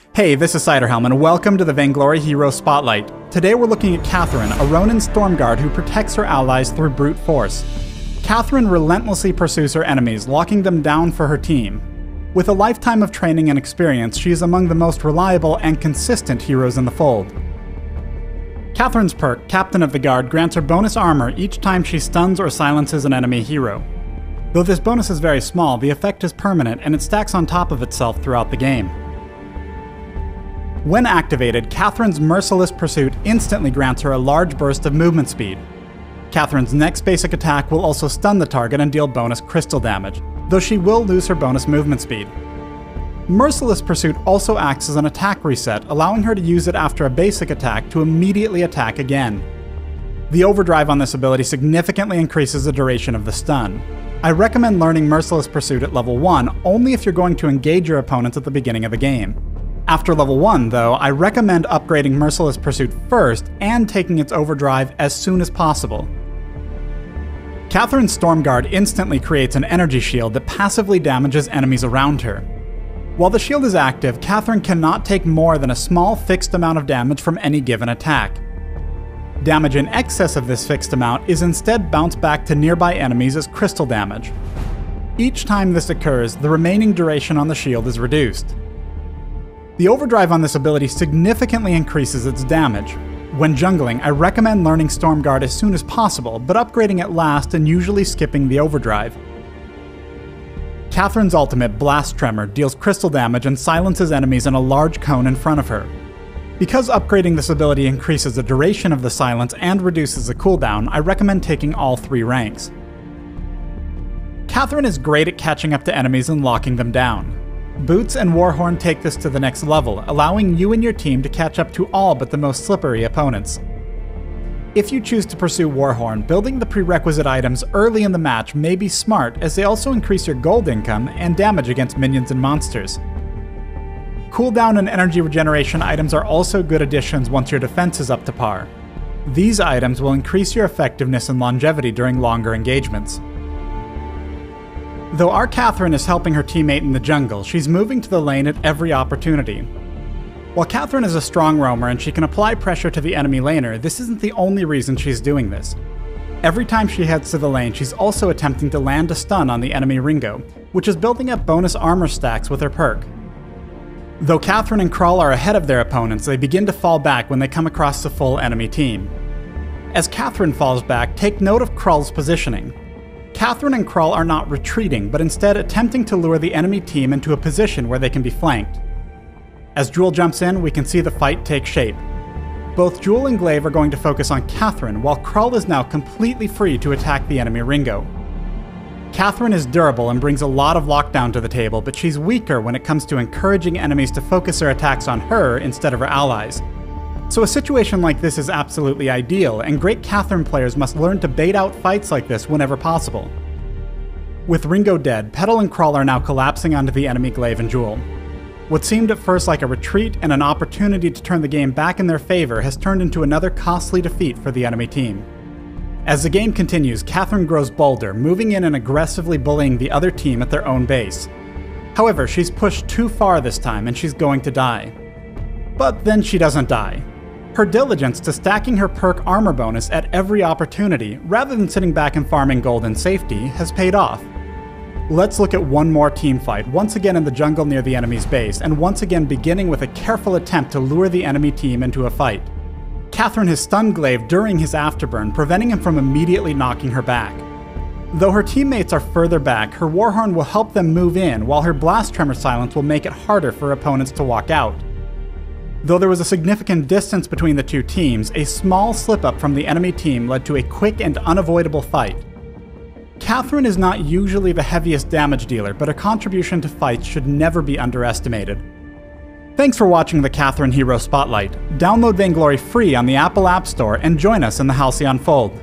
Hey, this is Ciderhelm, and welcome to the Vainglory Hero Spotlight. Today we're looking at Catherine, a Ronin Stormguard who protects her allies through brute force. Catherine relentlessly pursues her enemies, locking them down for her team. With a lifetime of training and experience, she is among the most reliable and consistent heroes in the fold. Catherine's perk, Captain of the Guard, grants her bonus armor each time she stuns or silences an enemy hero. Though this bonus is very small, the effect is permanent and it stacks on top of itself throughout the game. When activated, Catherine's Merciless Pursuit instantly grants her a large burst of movement speed. Catherine's next basic attack will also stun the target and deal bonus crystal damage, though she will lose her bonus movement speed. Merciless Pursuit also acts as an attack reset, allowing her to use it after a basic attack to immediately attack again. The overdrive on this ability significantly increases the duration of the stun. I recommend learning Merciless Pursuit at level 1 only if you're going to engage your opponents at the beginning of the game. After level 1, though, I recommend upgrading Merciless Pursuit first and taking its overdrive as soon as possible. Catherine's Stormguard instantly creates an energy shield that passively damages enemies around her. While the shield is active, Catherine cannot take more than a small fixed amount of damage from any given attack. Damage in excess of this fixed amount is instead bounced back to nearby enemies as crystal damage. Each time this occurs, the remaining duration on the shield is reduced. The overdrive on this ability significantly increases its damage. When jungling, I recommend learning Stormguard as soon as possible, but upgrading it last and usually skipping the overdrive. Catherine's ultimate, Blast Tremor, deals crystal damage and silences enemies in a large cone in front of her. Because upgrading this ability increases the duration of the silence and reduces the cooldown, I recommend taking all 3 ranks. Catherine is great at catching up to enemies and locking them down. Boots and Warhorn take this to the next level, allowing you and your team to catch up to all but the most slippery opponents. If you choose to pursue Warhorn, building the prerequisite items early in the match may be smart, as they also increase your gold income and damage against minions and monsters. Cooldown and energy regeneration items are also good additions once your defense is up to par. These items will increase your effectiveness and longevity during longer engagements. Though our Catherine is helping her teammate in the jungle, she's moving to the lane at every opportunity. While Catherine is a strong roamer and she can apply pressure to the enemy laner, this isn't the only reason she's doing this. Every time she heads to the lane, she's also attempting to land a stun on the enemy Ringo, which is building up bonus armor stacks with her perk. Though Catherine and Krull are ahead of their opponents, they begin to fall back when they come across the full enemy team. As Catherine falls back, take note of Krull's positioning. Catherine and Krull are not retreating, but instead attempting to lure the enemy team into a position where they can be flanked. As Jewel jumps in, we can see the fight take shape. Both Jewel and Glaive are going to focus on Catherine, while Krull is now completely free to attack the enemy Ringo. Catherine is durable and brings a lot of lockdown to the table, but she's weaker when it comes to encouraging enemies to focus their attacks on her instead of her allies. So a situation like this is absolutely ideal, and great Catherine players must learn to bait out fights like this whenever possible. With Ringo dead, Petal and Krull are now collapsing onto the enemy Glaive and Jewel. What seemed at first like a retreat and an opportunity to turn the game back in their favor has turned into another costly defeat for the enemy team. As the game continues, Catherine grows bolder, moving in and aggressively bullying the other team at their own base. However, she's pushed too far this time and she's going to die. But then she doesn't die. Her diligence to stacking her perk armor bonus at every opportunity, rather than sitting back and farming gold in safety, has paid off. Let's look at one more team fight, once again in the jungle near the enemy's base, and once again beginning with a careful attempt to lure the enemy team into a fight. Catherine has stunned Glaive during his afterburn, preventing him from immediately knocking her back. Though her teammates are further back, her Warhorn will help them move in, while her Blast Tremor silence will make it harder for opponents to walk out. Though there was a significant distance between the two teams, a small slip-up from the enemy team led to a quick and unavoidable fight. Catherine is not usually the heaviest damage dealer, but her contribution to fights should never be underestimated. Thanks for watching the Catherine Hero Spotlight. Download Vainglory free on the Apple App Store and join us in the Halcyon Fold.